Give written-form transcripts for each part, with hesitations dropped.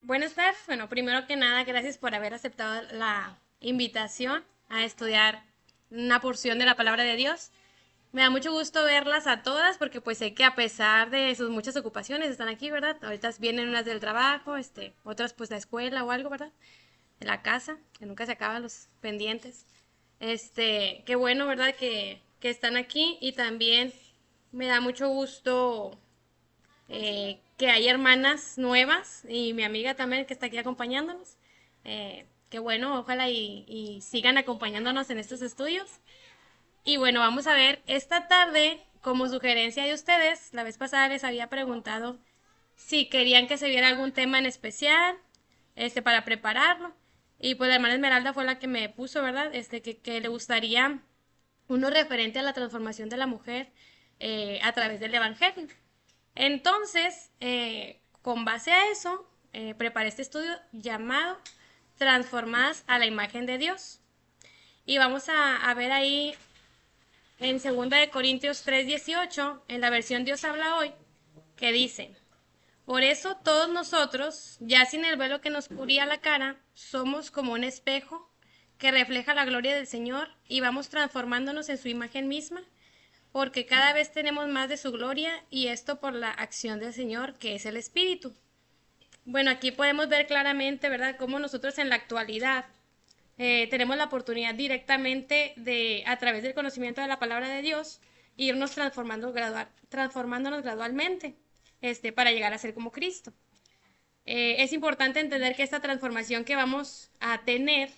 Buenas tardes. Bueno, primero que nada, gracias por haber aceptado la invitación a estudiar una porción de la palabra de Dios. Me da mucho gusto verlas a todas porque pues sé que a pesar de sus muchas ocupaciones están aquí, ¿verdad? Ahorita vienen unas del trabajo, otras pues la escuela o algo, ¿verdad? De la casa, que nunca se acaban los pendientes. Qué bueno, ¿verdad? Que están aquí y también me da mucho gusto que hay hermanas nuevas y mi amiga también que está aquí acompañándonos. Qué bueno, ojalá y sigan acompañándonos en estos estudios. Y bueno, vamos a ver, esta tarde, como sugerencia de ustedes, la vez pasada les había preguntado si querían que se viera algún tema en especial, para prepararlo. Y pues la hermana Esmeralda fue la que me puso, ¿verdad? Que le gustaría uno referente a la transformación de la mujer a través del Evangelio. Entonces, con base a eso, preparé este estudio llamado Transformadas a la imagen de Dios. Y vamos a ver ahí en 2 Corintios 3:18, en la versión Dios habla hoy, que dice, por eso todos nosotros, ya sin el velo que nos cubría la cara, somos como un espejo que refleja la gloria del Señor y vamos transformándonos en su imagen misma porque cada vez tenemos más de su gloria y esto por la acción del Señor, que es el Espíritu. Bueno, aquí podemos ver claramente, ¿verdad?, cómo nosotros en la actualidad tenemos la oportunidad directamente de, a través del conocimiento de la palabra de Dios, irnos transformándonos gradualmente, para llegar a ser como Cristo. Es importante entender que esta transformación que vamos a tener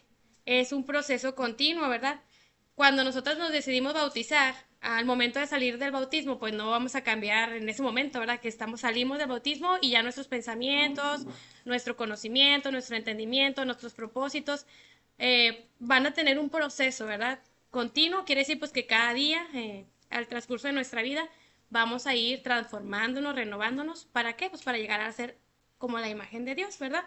es un proceso continuo, ¿verdad? Cuando nosotros nos decidimos bautizar, al momento de salir del bautismo, pues no vamos a cambiar en ese momento, ¿verdad? Que salimos del bautismo y ya nuestros pensamientos, nuestro conocimiento, nuestro entendimiento, nuestros propósitos van a tener un proceso, ¿verdad? Continuo, quiere decir pues que cada día, al transcurso de nuestra vida, vamos a ir transformándonos, renovándonos. ¿Para qué? Pues para llegar a ser como la imagen de Dios, ¿verdad?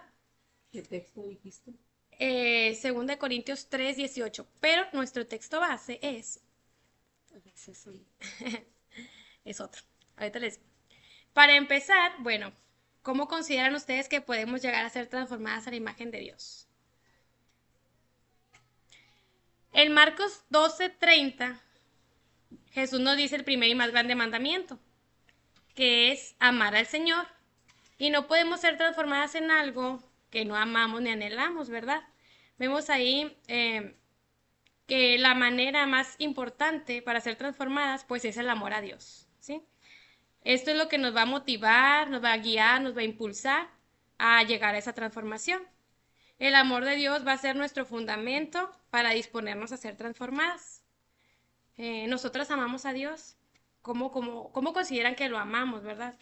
¿Qué texto dijiste? 2 Corintios 3:18. Pero nuestro texto base es otro. Ahorita les... Para empezar, bueno, ¿cómo consideran ustedes que podemos llegar a ser transformadas a la imagen de Dios? En Marcos 12:30, Jesús nos dice el primer y más grande mandamiento, que es amar al Señor. Y no podemos ser transformadas en algo que no amamos ni anhelamos, ¿verdad? Vemos ahí que la manera más importante para ser transformadas, pues es el amor a Dios, ¿sí? Esto es lo que nos va a motivar, nos va a guiar, nos va a impulsar a llegar a esa transformación. El amor de Dios va a ser nuestro fundamento para disponernos a ser transformadas. Nosotras amamos a Dios. ¿Cómo consideran que lo amamos, verdad?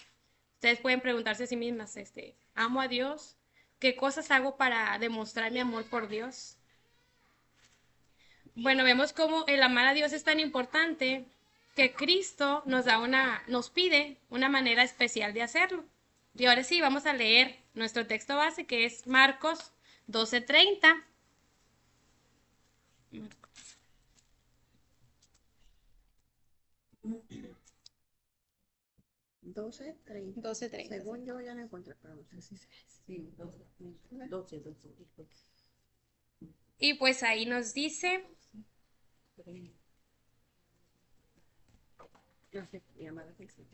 Ustedes pueden preguntarse a sí mismas, ¿amo a Dios? ¿Qué cosas hago para demostrar mi amor por Dios? Bueno, vemos cómo el amar a Dios es tan importante que Cristo nos pide una manera especial de hacerlo. Y ahora sí, vamos a leer nuestro texto base que es Marcos 12:30. 12:30. 12:30. Según yo ya lo encontré, pero no sé si sí, 12, 12, 12. Y pues ahí nos dice, No sé, llamar la atención.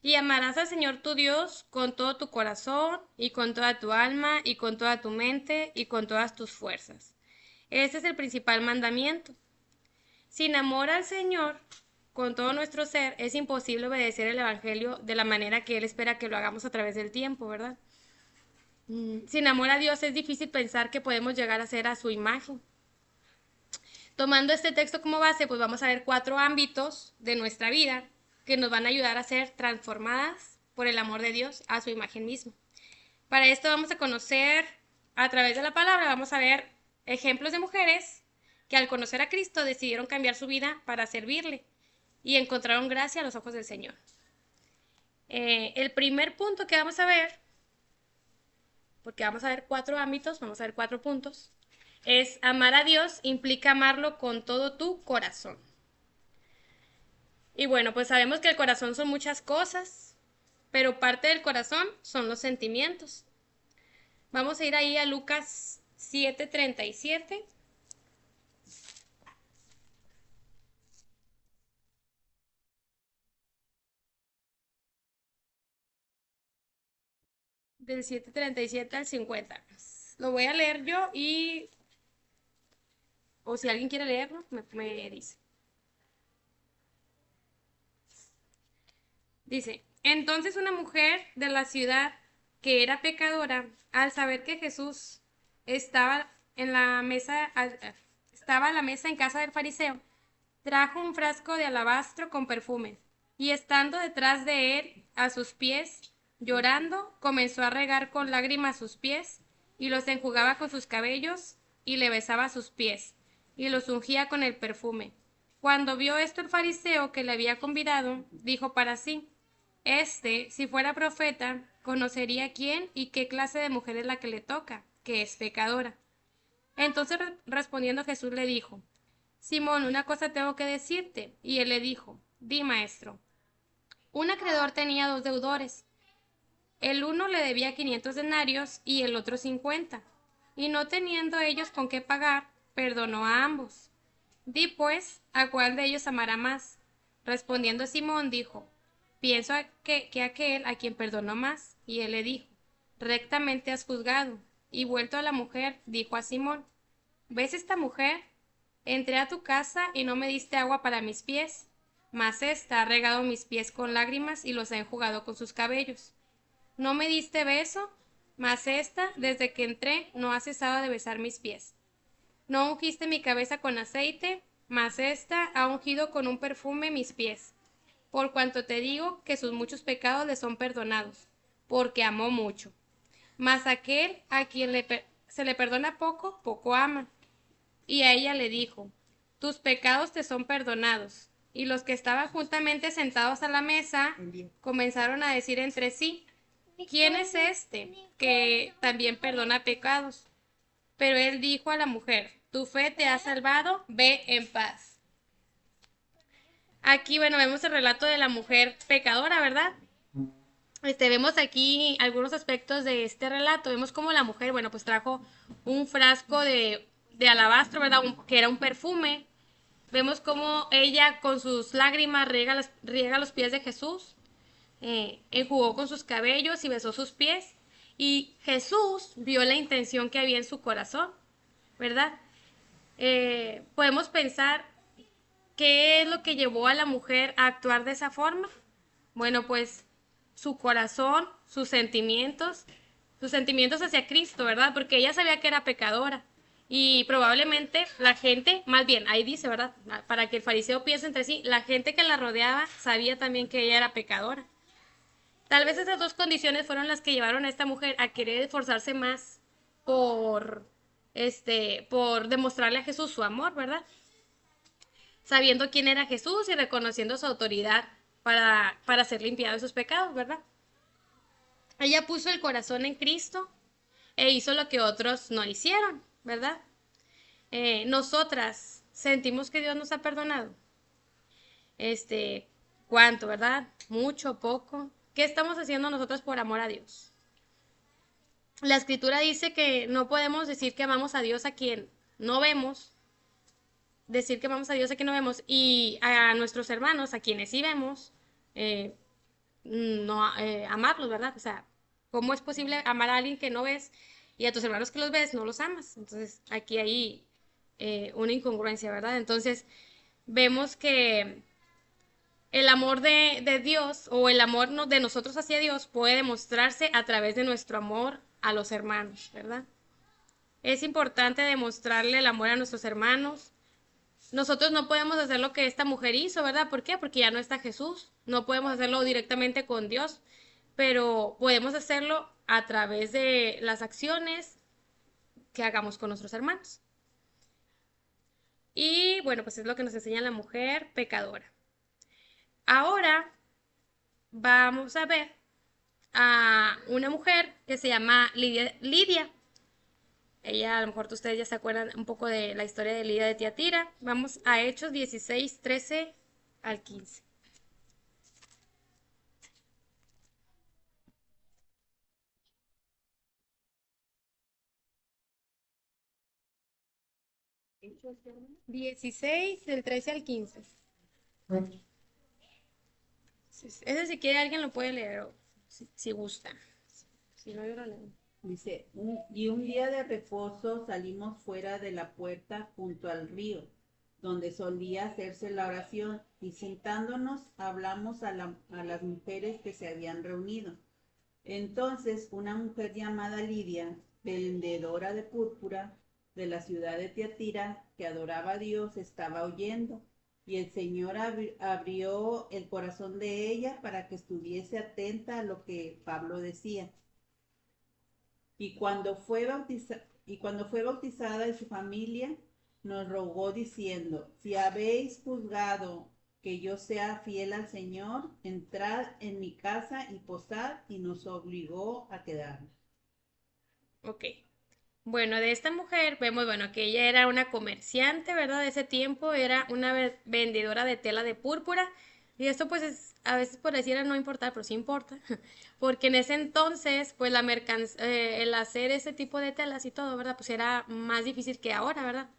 y amarás al Señor tu Dios con todo tu corazón y con toda tu alma y con toda tu mente y con todas tus fuerzas. Este es el principal mandamiento. Sin amor al Señor, con todo nuestro ser, es imposible obedecer el Evangelio de la manera que Él espera que lo hagamos a través del tiempo, ¿verdad? Sin amor a Dios es difícil pensar que podemos llegar a ser a su imagen. Tomando este texto como base, pues vamos a ver 4 ámbitos de nuestra vida que nos van a ayudar a ser transformadas por el amor de Dios a su imagen misma. Para esto vamos a conocer, a través de la palabra, vamos a ver ejemplos de mujeres que al conocer a Cristo decidieron cambiar su vida para servirle y encontraron gracia a los ojos del Señor. El primer punto que vamos a ver, porque vamos a ver 4 ámbitos, vamos a ver 4 puntos, es amar a Dios implica amarlo con todo tu corazón. Y bueno, pues sabemos que el corazón son muchas cosas, pero parte del corazón son los sentimientos. Vamos a ir ahí a Lucas 7:37. Del 7:37 al 50. Lo voy a leer yo o si alguien quiere leerlo, me dice. Dice, entonces una mujer de la ciudad que era pecadora, al saber que Jesús estaba en la mesa, estaba a la mesa en casa del fariseo, trajo un frasco de alabastro con perfume, y estando detrás de él, a sus pies, llorando, comenzó a regar con lágrimas sus pies, y los enjugaba con sus cabellos, y le besaba sus pies, y los ungía con el perfume. Cuando vio esto el fariseo que le había convidado, dijo para sí, si fuera profeta, conocería quién y qué clase de mujer es la que le toca, que es pecadora. Entonces respondiendo Jesús le dijo, Simón, una cosa tengo que decirte. Y él le dijo, di, maestro. Un acreedor tenía dos deudores. El uno le debía 500 denarios y el otro 50. Y no teniendo ellos con qué pagar, perdonó a ambos. Di pues, ¿a cuál de ellos amará más? Respondiendo Simón dijo, pienso que aquel a quien perdonó más. Y él le dijo, rectamente has juzgado. Y vuelto a la mujer, dijo a Simón, ¿ves esta mujer? Entré a tu casa y no me diste agua para mis pies, mas ésta ha regado mis pies con lágrimas y los ha enjugado con sus cabellos. No me diste beso, mas ésta, desde que entré, no ha cesado de besar mis pies. No ungiste mi cabeza con aceite, mas ésta ha ungido con un perfume mis pies. Por cuanto te digo que sus muchos pecados le son perdonados, porque amó mucho. Mas aquel a quien se le perdona poco, poco ama. Y a ella le dijo, tus pecados te son perdonados. Y los que estaban juntamente sentados a la mesa comenzaron a decir entre sí, ¿quién es este que también perdona pecados? Pero él dijo a la mujer, tu fe te ha salvado, ve en paz. Aquí, bueno, vemos el relato de la mujer pecadora, ¿verdad? Vemos aquí algunos aspectos de este relato. Vemos cómo la mujer, bueno, pues trajo un frasco de alabastro, ¿verdad? Que era un perfume. Vemos cómo ella con sus lágrimas riega los pies de Jesús, enjugó con sus cabellos y besó sus pies. Y Jesús vio la intención que había en su corazón, ¿verdad? Podemos pensar qué es lo que llevó a la mujer a actuar de esa forma. Bueno, pues su corazón, sus sentimientos hacia Cristo, ¿verdad? Porque ella sabía que era pecadora. Y probablemente la gente, más bien, ahí dice, ¿verdad? Para que el fariseo piense entre sí, la gente que la rodeaba sabía también que ella era pecadora. Tal vez esas dos condiciones fueron las que llevaron a esta mujer a querer esforzarse más por, por demostrarle a Jesús su amor, ¿verdad? Sabiendo quién era Jesús y reconociendo su autoridad para ser limpiado de sus pecados, ¿verdad? Ella puso el corazón en Cristo e hizo lo que otros no hicieron, ¿verdad? Nosotras sentimos que Dios nos ha perdonado. ¿Cuánto, verdad? Mucho, poco. ¿Qué estamos haciendo nosotros por amor a Dios? La escritura dice que no podemos decir que amamos a Dios a quien no vemos, decir que amamos a Dios a quien no vemos y a nuestros hermanos, a quienes sí vemos, no amarlos, ¿verdad? O sea, ¿cómo es posible amar a alguien que no ves y a tus hermanos que los ves no los amas? Entonces, aquí hay una incongruencia, ¿verdad? Entonces, vemos que el amor de Dios o el amor de nosotros hacia Dios puede demostrarse a través de nuestro amor a los hermanos, ¿verdad? Es importante demostrarle el amor a nuestros hermanos. Nosotros no podemos hacer lo que esta mujer hizo, ¿verdad? ¿Por qué? Porque ya no está Jesús. No podemos hacerlo directamente con Dios, pero podemos hacerlo a través de las acciones que hagamos con nuestros hermanos. Y bueno, pues es lo que nos enseña la mujer pecadora. Ahora vamos a ver a una mujer que se llama Lidia. Ella, a lo mejor ustedes ya se acuerdan un poco de la historia de Lidia de Tiatira. Vamos a Hechos 16, 13 al 15. 16, del 13 al 15. Ese si quiere alguien lo puede leer, o si gusta. Si no, yo lo leo. Dice, y un día de reposo salimos fuera de la puerta junto al río, donde solía hacerse la oración, y sentándonos hablamos a las mujeres que se habían reunido. Entonces una mujer llamada Lidia, vendedora de púrpura de la ciudad de Tiatira, que adoraba a Dios, estaba oyendo, y el Señor abrió el corazón de ella para que estuviese atenta a lo que Pablo decía. Y cuando fue bautizada en su familia, nos rogó diciendo, si habéis juzgado que yo sea fiel al Señor, entrad en mi casa y posad, y nos obligó a quedarnos. Ok. Bueno, de esta mujer vemos, bueno, que ella era una comerciante, ¿verdad? De ese tiempo era una vendedora de tela de púrpura. Y esto pues es, a veces por decir no importa, pero sí importa. Porque en ese entonces, pues el hacer ese tipo de telas y todo, ¿verdad? Pues era más difícil que ahora, ¿verdad?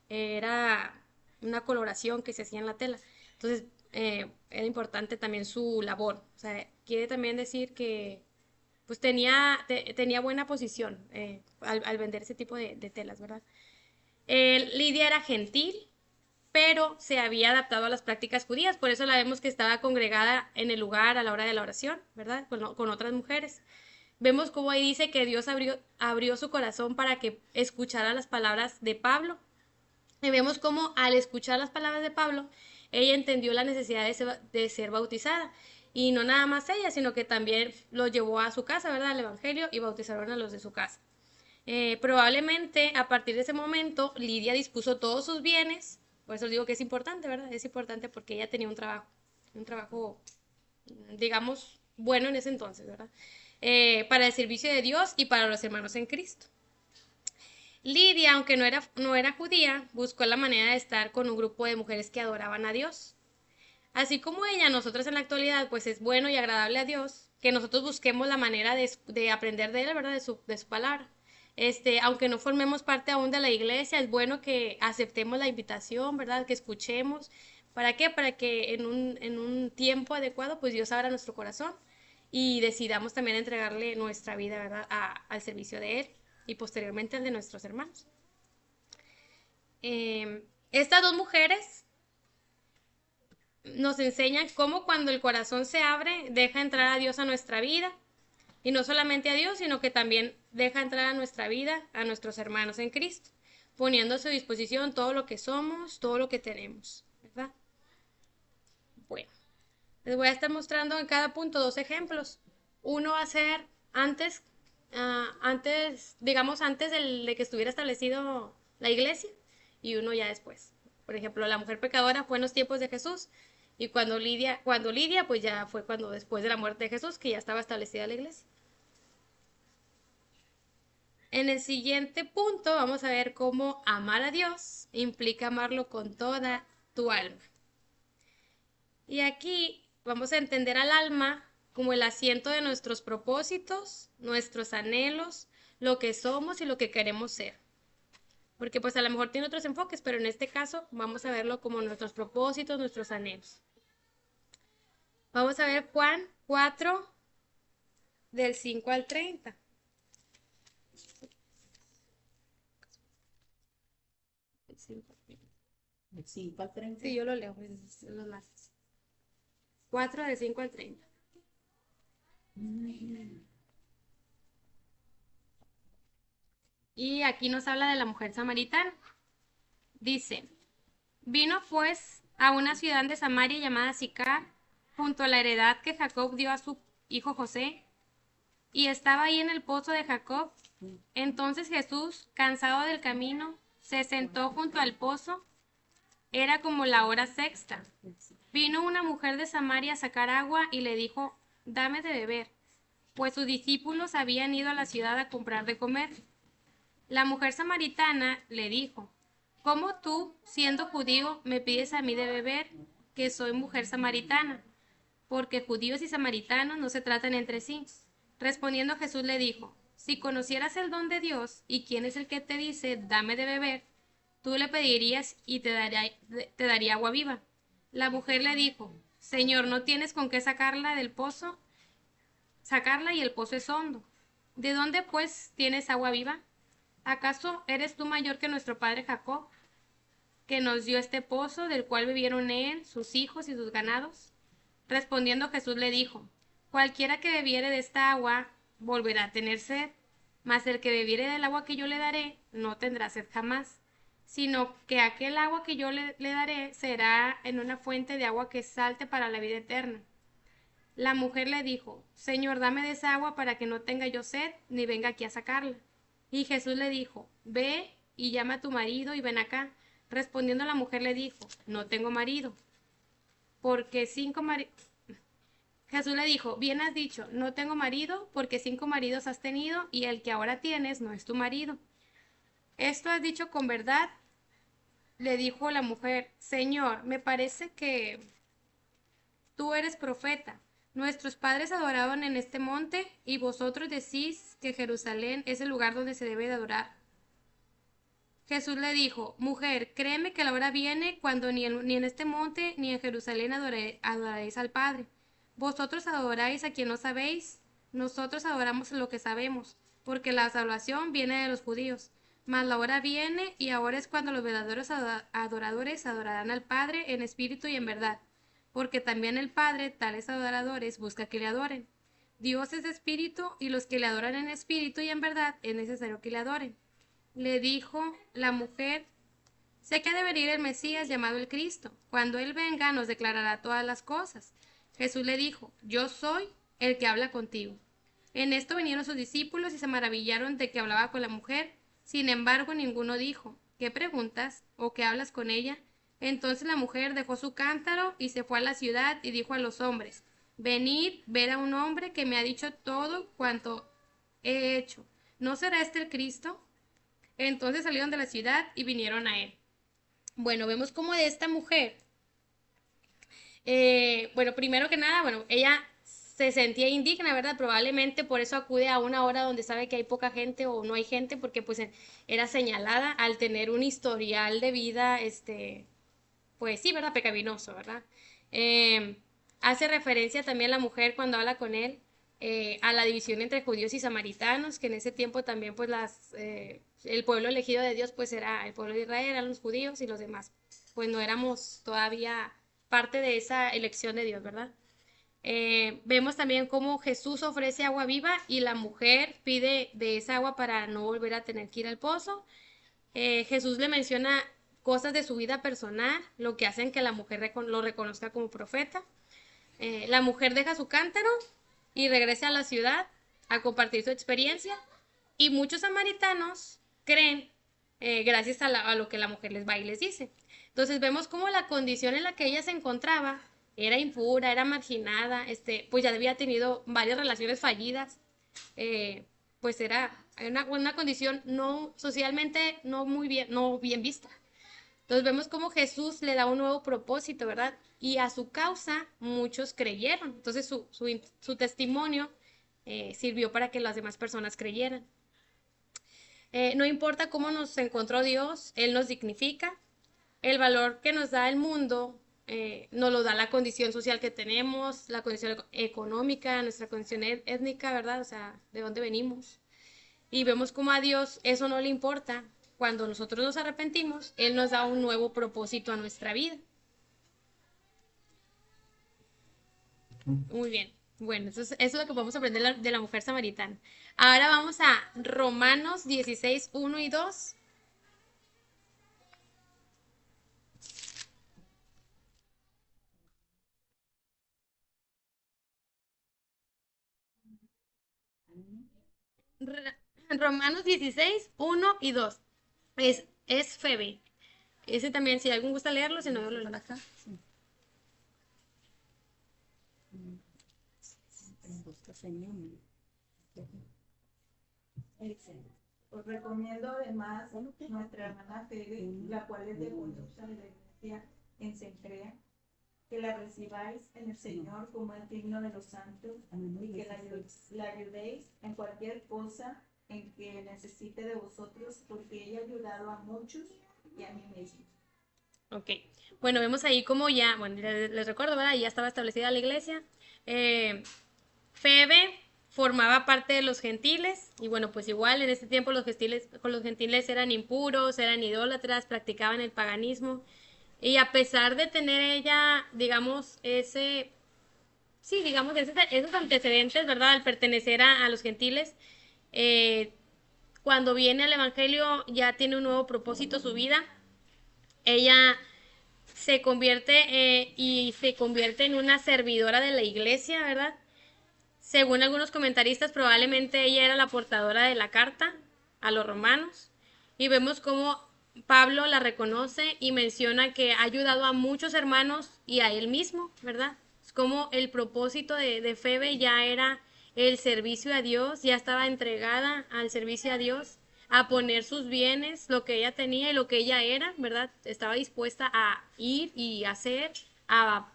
Era una coloración que se hacía en la tela. Entonces, era importante también su labor. O sea, quiere también decir que pues tenía buena posición al vender ese tipo de telas, ¿verdad? Lidia era gentil, pero se había adaptado a las prácticas judías, por eso la vemos que estaba congregada en el lugar a la hora de la oración, ¿verdad? Con otras mujeres. Vemos cómo ahí dice que Dios abrió su corazón para que escuchara las palabras de Pablo. Y vemos cómo al escuchar las palabras de Pablo, ella entendió la necesidad de ser bautizada. Y no nada más ella, sino que también lo llevó a su casa, ¿verdad? Al Evangelio y bautizaron a los de su casa. Probablemente a partir de ese momento Lidia dispuso todos sus bienes, por eso digo que es importante, ¿verdad? Es importante porque ella tenía un trabajo, digamos, bueno en ese entonces, ¿verdad? Para el servicio de Dios y para los hermanos en Cristo. Lidia, aunque no era judía, buscó la manera de estar con un grupo de mujeres que adoraban a Dios. Así como ella, nosotros en la actualidad, pues es bueno y agradable a Dios que nosotros busquemos la manera de aprender de Él, ¿verdad? De su palabra. Aunque no formemos parte aún de la iglesia, es bueno que aceptemos la invitación, ¿verdad? Que escuchemos. ¿Para qué? Para que en un tiempo adecuado, pues Dios abra nuestro corazón y decidamos también entregarle nuestra vida, ¿verdad? Al servicio de Él y posteriormente al de nuestros hermanos. Estas dos mujeres nos enseñan cómo cuando el corazón se abre, deja entrar a Dios a nuestra vida. Y no solamente a Dios, sino que también deja entrar a nuestra vida a nuestros hermanos en Cristo, poniendo a su disposición todo lo que somos, todo lo que tenemos, ¿verdad? Bueno, les voy a estar mostrando en cada punto dos ejemplos. Uno va a ser digamos, antes de que estuviera establecido la iglesia, y uno ya después. Por ejemplo, la mujer pecadora fue en los tiempos de Jesús, y cuando Lidia, pues ya fue cuando después de la muerte de Jesús, que ya estaba establecida la iglesia. En el siguiente punto vamos a ver cómo amar a Dios implica amarlo con toda tu alma. Y aquí vamos a entender al alma como el asiento de nuestros propósitos, nuestros anhelos, lo que somos y lo que queremos ser. Porque pues a lo mejor tiene otros enfoques, pero en este caso vamos a verlo como nuestros propósitos, nuestros anhelos. Vamos a ver Juan 4, del 5 al 30. El 5 al 30. Sí, yo lo leo, es lo más. 4 del 5 al 30. Y aquí nos habla de la mujer samaritana. Dice, vino pues a una ciudad de Samaria llamada Sicar, junto a la heredad que Jacob dio a su hijo José, y estaba ahí en el pozo de Jacob. Entonces Jesús, cansado del camino, se sentó junto al pozo. Era como la hora sexta. Vino una mujer de Samaria a sacar agua y le dijo, dame de beber, pues sus discípulos habían ido a la ciudad a comprar de comer. La mujer samaritana le dijo, ¿cómo tú, siendo judío, me pides a mí de beber, que soy mujer samaritana? Porque judíos y samaritanos no se tratan entre sí. Respondiendo Jesús le dijo, si conocieras el don de Dios y quién es el que te dice, dame de beber, tú le pedirías y te daría agua viva. La mujer le dijo, Señor, no tienes con qué sacarla del pozo, sacarla y el pozo es hondo. ¿De dónde pues tienes agua viva? ¿Acaso eres tú mayor que nuestro padre Jacob, que nos dio este pozo, del cual bebieron él, sus hijos y sus ganados? Respondiendo Jesús le dijo, cualquiera que bebiere de esta agua volverá a tener sed, mas el que bebiere del agua que yo le daré no tendrá sed jamás, sino que aquel agua que yo le daré será en una fuente de agua que salte para la vida eterna. La mujer le dijo, Señor, dame de esa agua para que no tenga yo sed, ni venga aquí a sacarla. Y Jesús le dijo, ve y llama a tu marido y ven acá. Respondiendo la mujer le dijo, no tengo marido, porque Jesús le dijo, bien has dicho, no tengo marido, porque 5 maridos has tenido, y el que ahora tienes no es tu marido. Esto has dicho con verdad. Le dijo la mujer, Señor, me parece que tú eres profeta. Nuestros padres adoraban en este monte, y vosotros decís que Jerusalén es el lugar donde se debe de adorar. Jesús le dijo, mujer, créeme que la hora viene cuando ni en este monte ni en Jerusalén adoraréis al Padre. Vosotros adoráis a quien no sabéis, nosotros adoramos lo que sabemos, porque la salvación viene de los judíos. Mas la hora viene y ahora es cuando los verdaderos adoradores adorarán al Padre en espíritu y en verdad, porque también el Padre, tales adoradores, busca que le adoren. Dios es espíritu y los que le adoran en espíritu y en verdad es necesario que le adoren. Le dijo la mujer, sé que ha de venir el Mesías llamado el Cristo. Cuando Él venga nos declarará todas las cosas. Jesús le dijo, yo soy el que habla contigo. En esto vinieron sus discípulos y se maravillaron de que hablaba con la mujer. Sin embargo, ninguno dijo, ¿qué preguntas o qué hablas con ella? Entonces la mujer dejó su cántaro y se fue a la ciudad y dijo a los hombres, venid, ver a un hombre que me ha dicho todo cuanto he hecho. ¿No será este el Cristo? Entonces salieron de la ciudad y vinieron a él. Bueno, vemos como de esta mujer, bueno, primero que nada, bueno, ella se sentía indigna, ¿verdad? Probablemente por eso acude a una hora donde sabe que hay poca gente o no hay gente, porque pues era señalada al tener un historial de vida, pues sí, ¿verdad? Pecaminoso, ¿verdad? Eh, Hace referencia también la mujer cuando habla con él a la división entre judíos y samaritanos, que en ese tiempo también pues el pueblo elegido de Dios pues era el pueblo de Israel, eran los judíos y los demás pues no éramos todavía parte de esa elección de Dios, ¿verdad? Vemos también cómo Jesús ofrece agua viva y la mujer pide de esa agua para no volver a tener que ir al pozo. Jesús le menciona cosas de su vida personal, lo que hacen que la mujer lo reconozca como profeta. La mujer deja su cántaro y regresa a la ciudad a compartir su experiencia y muchos samaritanos creen gracias a lo que la mujer les va y les dice. Entonces vemos cómo la condición en la que ella se encontraba era impura, era marginada, pues ya había tenido varias relaciones fallidas, pues era una condición no socialmente no muy bien, no bien vista. Entonces vemos cómo Jesús le da un nuevo propósito, ¿verdad? Y a su causa muchos creyeron. Entonces su testimonio sirvió para que las demás personas creyeran. No importa cómo nos encontró Dios, Él nos dignifica. El valor que nos da el mundo nos lo da la condición social que tenemos, la condición económica, nuestra condición étnica, ¿verdad? O sea, de dónde venimos. Y vemos cómo a Dios eso no le importa. Cuando nosotros nos arrepentimos, Él nos da un nuevo propósito a nuestra vida. Muy bien. Bueno, eso es lo que podemos aprender de la mujer samaritana. Ahora vamos a Romanos 16, 1 y 2. Romanos 16, 1 y 2. Es Febe. Ese también, si alguien gusta leerlo, si no, yo lo leo acá. Sí. Os recomiendo además nuestra hermana Fede, la cual es de conducta de la iglesia en Cencrea, que la recibáis en el Señor como es digno de los santos y que la ayudéis en cualquier cosa en que necesite de vosotros, porque ella ha ayudado a muchos y a mí mismo. Ok. Bueno, vemos ahí como ya, bueno, les recuerdo, ¿verdad? Ya estaba establecida la iglesia. Febe formaba parte de los gentiles y bueno, pues igual en ese tiempo los gentiles eran impuros, eran idólatras, practicaban el paganismo y a pesar de tener ella, digamos, esos antecedentes, ¿verdad? Al pertenecer a los gentiles, eh, cuando viene al Evangelio ya tiene un nuevo propósito su vida. Ella se convierte en una servidora de la iglesia, ¿verdad? Según algunos comentaristas, probablemente ella era la portadora de la carta a los romanos. Y vemos cómo Pablo la reconoce y menciona que ha ayudado a muchos hermanos y a él mismo, ¿verdad? Es como el propósito de Febe ya era el servicio a Dios, ya estaba entregada al servicio a Dios, a poner sus bienes, lo que ella tenía y lo que ella era, ¿verdad? Estaba dispuesta a ir y hacer, a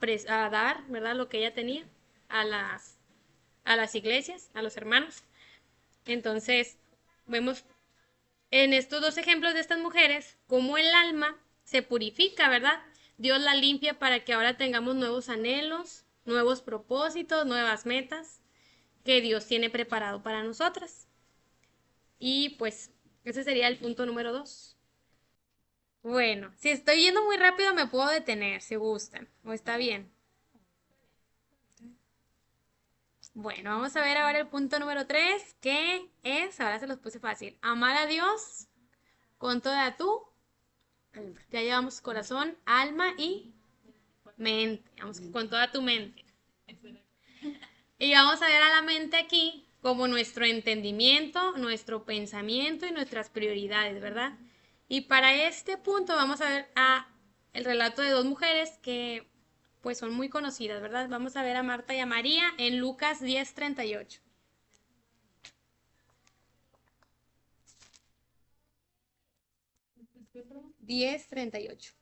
dar, ¿verdad? Lo que ella tenía a las iglesias, a los hermanos. Entonces, vemos en estos dos ejemplos de estas mujeres cómo el alma se purifica, ¿verdad? Dios la limpia para que ahora tengamos nuevos anhelos, nuevos propósitos, nuevas metas que Dios tiene preparado para nosotras. Y pues ese sería el punto número 2. Bueno, si estoy yendo muy rápido me puedo detener si gustan, o está bien. Bueno, vamos a ver ahora el punto número 3, que es, ahora se los puse fácil, amar a Dios con toda tu, ya llevamos corazón, alma y mente, vamos, con toda tu mente. Y vamos a ver a la mente aquí como nuestro entendimiento, nuestro pensamiento y nuestras prioridades, ¿verdad? Y para este punto vamos a ver el relato de dos mujeres que pues son muy conocidas, ¿verdad? Vamos a ver a Marta y a María en Lucas 10:38. 10:38.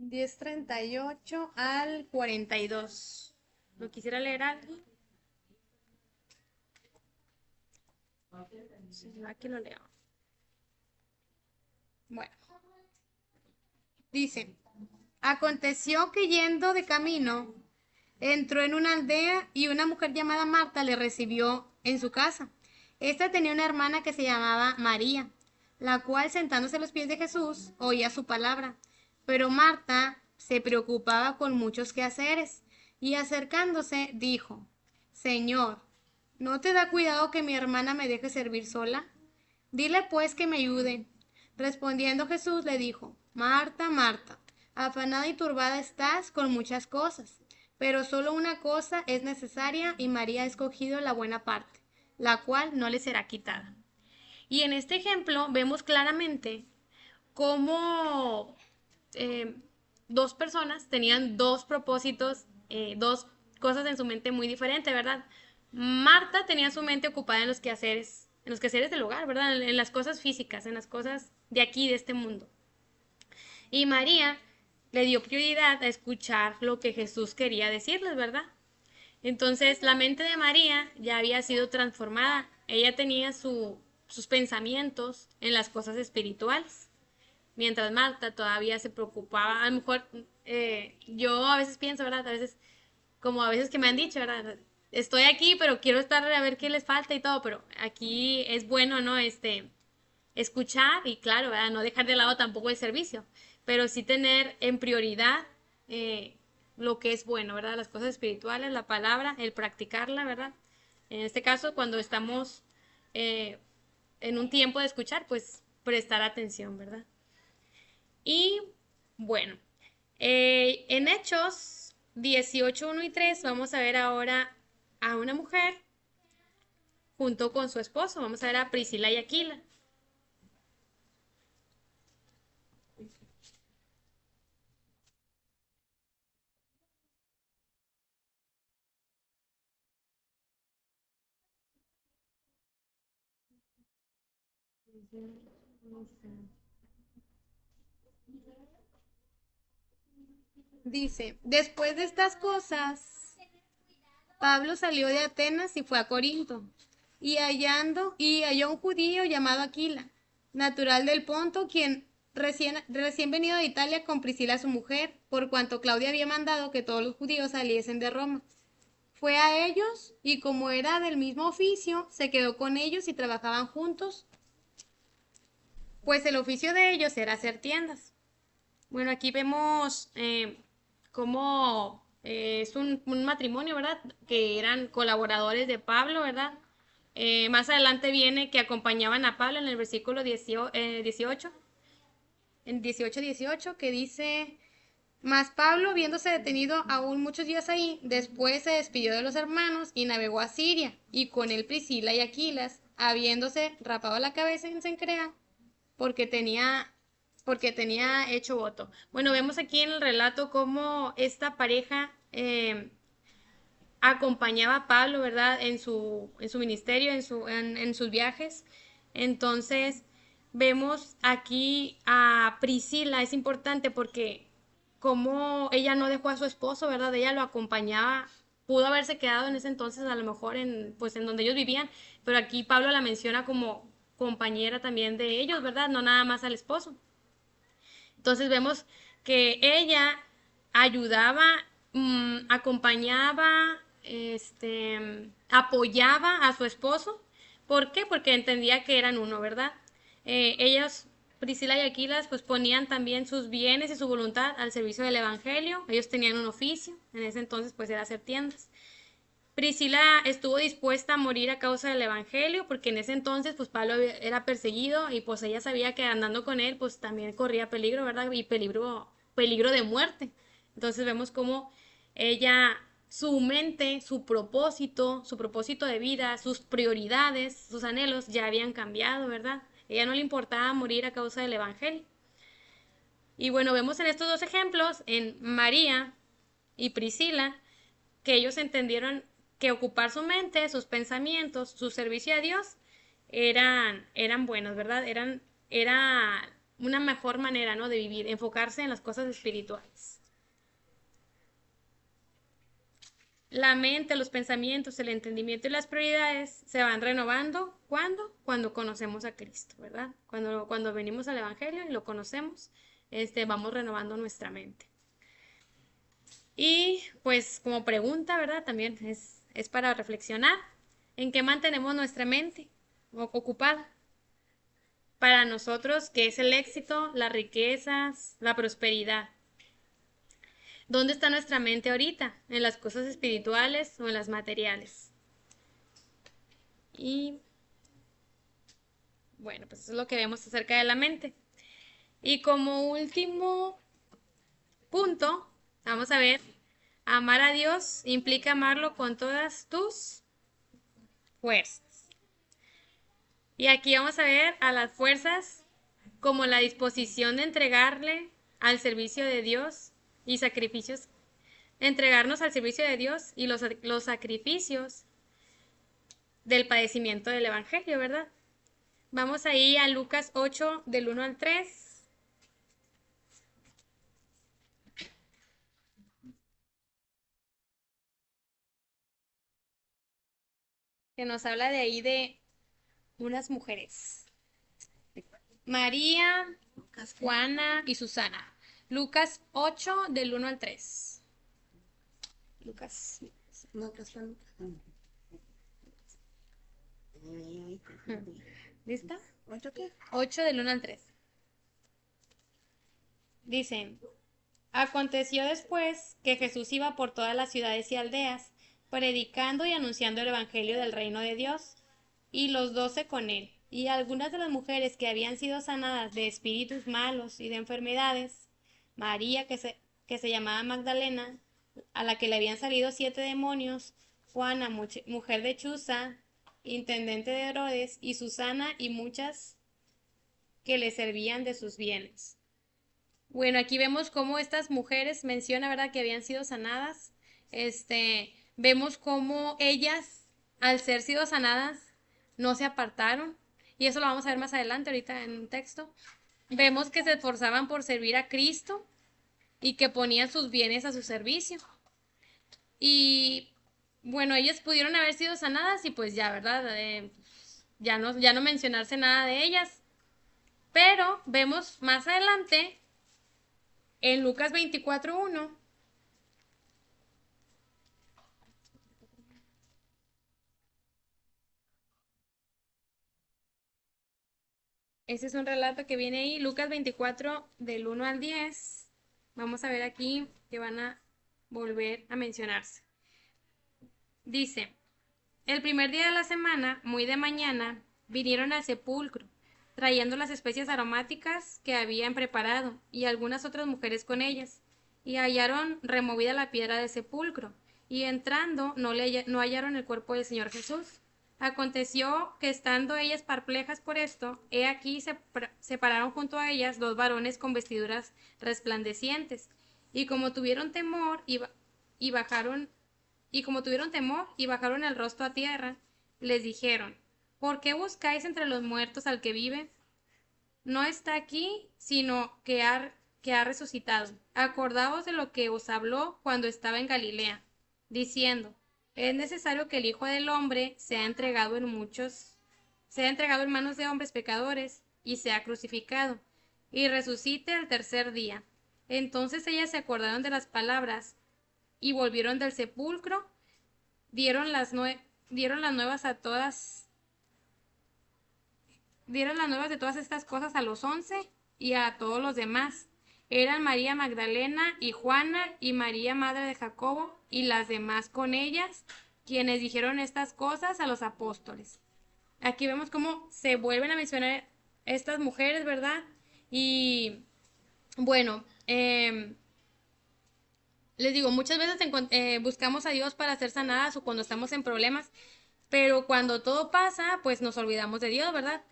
10:38 al 42. ¿Lo quisiera leer algo? Sí, aquí lo leo. Bueno, dice, aconteció que yendo de camino, entró en una aldea y una mujer llamada Marta le recibió en su casa. Esta tenía una hermana que se llamaba María, la cual sentándose a los pies de Jesús oía su palabra. Pero Marta se preocupaba con muchos quehaceres y acercándose dijo, Señor, ¿no te da cuidado que mi hermana me deje servir sola? Dile pues que me ayude. Respondiendo Jesús le dijo, Marta, Marta, afanada y turbada estás con muchas cosas, pero solo una cosa es necesaria y María ha escogido la buena parte, la cual no le será quitada. Y en este ejemplo vemos claramente cómo eh, dos personas tenían dos propósitos, dos cosas en su mente muy diferentes, ¿verdad? Marta tenía su mente ocupada en los quehaceres del hogar, ¿verdad? En las cosas físicas, en las cosas de aquí, de este mundo. Y María le dio prioridad a escuchar lo que Jesús quería decirles, ¿verdad? Entonces la mente de María ya había sido transformada. Ella tenía sus pensamientos en las cosas espirituales mientras Marta todavía se preocupaba, a lo mejor yo a veces pienso, ¿verdad? A veces, como a veces que me han dicho, ¿verdad? Estoy aquí, pero quiero estar a ver qué les falta y todo, pero aquí es bueno, ¿no? Escuchar y claro, ¿verdad? No dejar de lado tampoco el servicio, pero sí tener en prioridad lo que es bueno, ¿verdad? Las cosas espirituales, la palabra, el practicarla, ¿verdad? En este caso, cuando estamos en un tiempo de escuchar, pues prestar atención, ¿verdad? Y bueno, en Hechos 18, 1 y 3 vamos a ver ahora a una mujer junto con su esposo. Vamos a ver a Priscila y Aquila. Dice, después de estas cosas, Pablo salió de Atenas y fue a Corinto, y halló un judío llamado Aquila, natural del Ponto, quien recién venido de Italia con Priscila su mujer, por cuanto Claudia había mandado que todos los judíos saliesen de Roma. Fue a ellos y como era del mismo oficio, se quedó con ellos y trabajaban juntos, pues el oficio de ellos era hacer tiendas. Bueno, aquí vemos cómo es un matrimonio, ¿verdad? Que eran colaboradores de Pablo, ¿verdad? Más adelante viene que acompañaban a Pablo en el versículo 18, en 18, que dice: mas Pablo, habiéndose detenido aún muchos días ahí, después se despidió de los hermanos y navegó a Siria, y con él Priscila y Aquilas, habiéndose rapado la cabeza en Cencrea, porque tenía hecho voto. Bueno, vemos aquí en el relato cómo esta pareja acompañaba a Pablo, ¿verdad? En su ministerio, en sus viajes. Entonces, vemos aquí a Priscila, es importante porque como ella no dejó a su esposo, ¿verdad? Ella lo acompañaba, pudo haberse quedado en ese entonces a lo mejor pues en donde ellos vivían, pero aquí Pablo la menciona como compañera también de ellos, ¿verdad? No nada más al esposo. Entonces vemos que ella ayudaba, acompañaba, apoyaba a su esposo. ¿Por qué? Porque entendía que eran uno, ¿verdad? Ellos, Priscila y Aquilas, pues ponían también sus bienes y su voluntad al servicio del evangelio. Ellos tenían un oficio, en ese entonces pues era hacer tiendas. Priscila estuvo dispuesta a morir a causa del evangelio, porque en ese entonces pues Pablo era perseguido y pues ella sabía que andando con él pues también corría peligro, ¿verdad? Y peligro de muerte. Entonces vemos cómo ella, su mente, su propósito de vida, sus prioridades, sus anhelos ya habían cambiado, ¿verdad? Ella no le importaba morir a causa del evangelio. Y bueno, vemos en estos dos ejemplos, en María y Priscila, que ellos entendieron que ocupar su mente, sus pensamientos, su servicio a Dios eran buenos, ¿verdad? Era una mejor manera, ¿no? De vivir, enfocarse en las cosas espirituales. La mente, los pensamientos, el entendimiento y las prioridades se van renovando. ¿Cuándo? Cuando conocemos a Cristo, ¿verdad? Cuando venimos al Evangelio y lo conocemos, vamos renovando nuestra mente. Y pues como pregunta, ¿verdad? También es para reflexionar. ¿En qué mantenemos nuestra mente ocupada? Para nosotros, ¿qué es el éxito, las riquezas, la prosperidad? ¿Dónde está nuestra mente ahorita? ¿En las cosas espirituales o en las materiales? Y bueno, pues eso es lo que vemos acerca de la mente. Y como último punto, vamos a ver, amar a Dios implica amarlo con todas tus fuerzas. Y aquí vamos a ver a las fuerzas como la disposición de entregarle al servicio de Dios y sacrificios, entregarnos al servicio de Dios y los sacrificios del padecimiento del Evangelio, ¿verdad? Vamos ahí a Lucas 8, del 1 al 3. Que nos habla de ahí de unas mujeres. María, Juana y Susana. Lucas 8, del 1 al 3. Lucas. ¿Lista? ¿8 qué? 8 del 1 al 3. Dicen: aconteció después que Jesús iba por todas las ciudades y aldeas, predicando y anunciando el evangelio del reino de Dios, y los 12 con él. Y algunas de las mujeres que habían sido sanadas de espíritus malos y de enfermedades, María, que se llamaba Magdalena, a la que le habían salido 7 demonios, Juana, mujer de Chuza, intendente de Herodes, y Susana, y muchas que le servían de sus bienes. Bueno, aquí vemos cómo estas mujeres menciona, ¿verdad?, que habían sido sanadas. Vemos cómo ellas, al ser sido sanadas, no se apartaron. Y eso lo vamos a ver más adelante, ahorita en un texto. Vemos que se esforzaban por servir a Cristo y que ponían sus bienes a su servicio. Y bueno, ellas pudieron haber sido sanadas y pues ya, ¿verdad? Ya no mencionarse nada de ellas. Pero vemos más adelante en Lucas 24:1. Ese es un relato que viene ahí, Lucas 24 del 1 al 10. Vamos a ver aquí que van a volver a mencionarse. Dice, el primer día de la semana, muy de mañana, vinieron al sepulcro, trayendo las especias aromáticas que habían preparado, y algunas otras mujeres con ellas, y hallaron removida la piedra del sepulcro, y entrando no hallaron el cuerpo del Señor Jesús. Aconteció que estando ellas perplejas por esto, he aquí se pararon junto a ellas dos varones con vestiduras resplandecientes, y como tuvieron temor y bajaron y como tuvieron temor y bajaron el rostro a tierra, les dijeron, ¿por qué buscáis entre los muertos al que vive? No está aquí, sino que ha resucitado. Acordaos de lo que os habló cuando estaba en Galilea, diciendo, es necesario que el Hijo del Hombre sea entregado en manos de hombres pecadores, y sea crucificado, y resucite el tercer día. Entonces ellas se acordaron de las palabras, y volvieron del sepulcro, dieron las nuevas a todas, dieron las nuevas de todas estas cosas a los 11 y a todos los demás. Eran María Magdalena y Juana y María, madre de Jacobo, y las demás con ellas, quienes dijeron estas cosas a los apóstoles. Aquí vemos cómo se vuelven a mencionar estas mujeres, ¿verdad? Y bueno, les digo, muchas veces buscamos a Dios para ser sanadas o cuando estamos en problemas, pero cuando todo pasa, pues nos olvidamos de Dios, ¿verdad?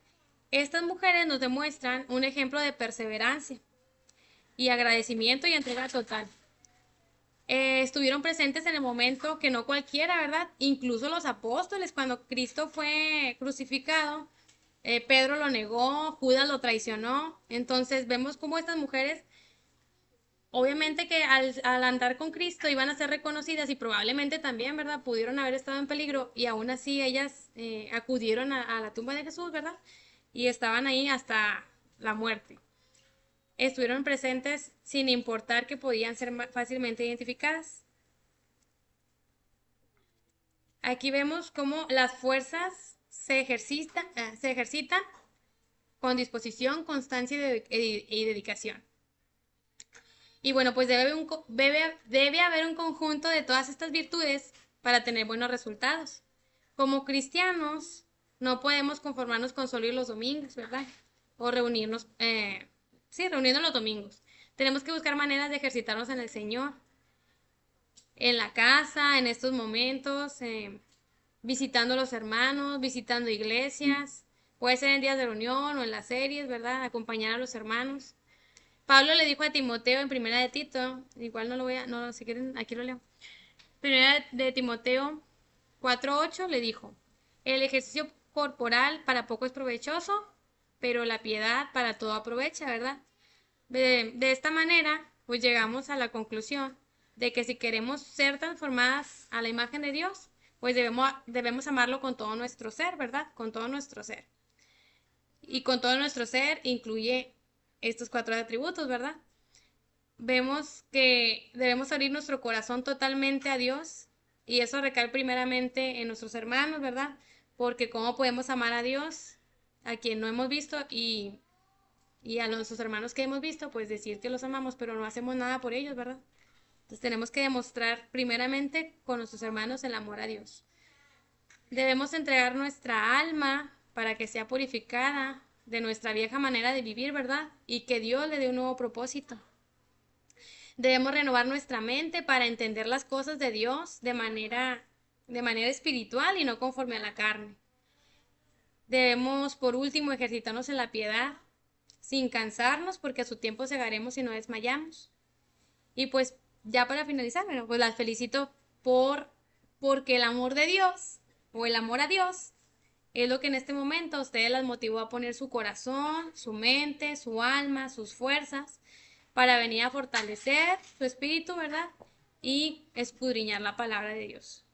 Estas mujeres nos demuestran un ejemplo de perseverancia y agradecimiento y entrega total. Estuvieron presentes en el momento que no cualquiera, ¿verdad? Incluso los apóstoles, cuando Cristo fue crucificado, Pedro lo negó, Judas lo traicionó. Entonces vemos cómo estas mujeres, obviamente que al andar con Cristo iban a ser reconocidas y probablemente también, ¿verdad? Pudieron haber estado en peligro y aún así ellas acudieron a la tumba de Jesús, ¿verdad? Y estaban ahí hasta la muerte. Estuvieron presentes sin importar que podían ser fácilmente identificadas. Aquí vemos cómo las fuerzas se ejercitan con disposición, constancia y dedicación. Y bueno, pues debe haber un conjunto de todas estas virtudes para tener buenos resultados. Como cristianos, no podemos conformarnos con solo ir los domingos, ¿verdad? O reunirnos los domingos. Tenemos que buscar maneras de ejercitarnos en el Señor, en la casa, en estos momentos, visitando a los hermanos, visitando iglesias, puede ser en días de reunión o en las series, ¿verdad? Acompañar a los hermanos. Pablo le dijo a Timoteo en Primera de Tito, igual no, si quieren, aquí lo leo. Primera de Timoteo 4:8 le dijo, el ejercicio corporal para poco es provechoso, pero la piedad para todo aprovecha, ¿verdad? De esta manera, pues llegamos a la conclusión de que si queremos ser transformadas a la imagen de Dios, pues debemos amarlo con todo nuestro ser, ¿verdad? Con todo nuestro ser. Y con todo nuestro ser incluye estos 4 atributos, ¿verdad? Vemos que debemos abrir nuestro corazón totalmente a Dios y eso recae primeramente en nuestros hermanos, ¿verdad? Porque cómo podemos amar a Dios, a quien no hemos visto y a nuestros hermanos que hemos visto, pues decir que los amamos, pero no hacemos nada por ellos, ¿verdad? Entonces tenemos que demostrar primeramente con nuestros hermanos el amor a Dios. Debemos entregar nuestra alma para que sea purificada de nuestra vieja manera de vivir, ¿verdad? Y que Dios le dé un nuevo propósito. Debemos renovar nuestra mente para entender las cosas de Dios de manera espiritual y no conforme a la carne. Debemos, por último, ejercitarnos en la piedad, sin cansarnos, porque a su tiempo segaremos y no desmayamos. Y pues, ya para finalizar, bueno, pues las felicito porque el amor de Dios, o el amor a Dios, es lo que en este momento a ustedes las motivó a poner su corazón, su mente, su alma, sus fuerzas, para venir a fortalecer su espíritu, ¿verdad? Y escudriñar la palabra de Dios.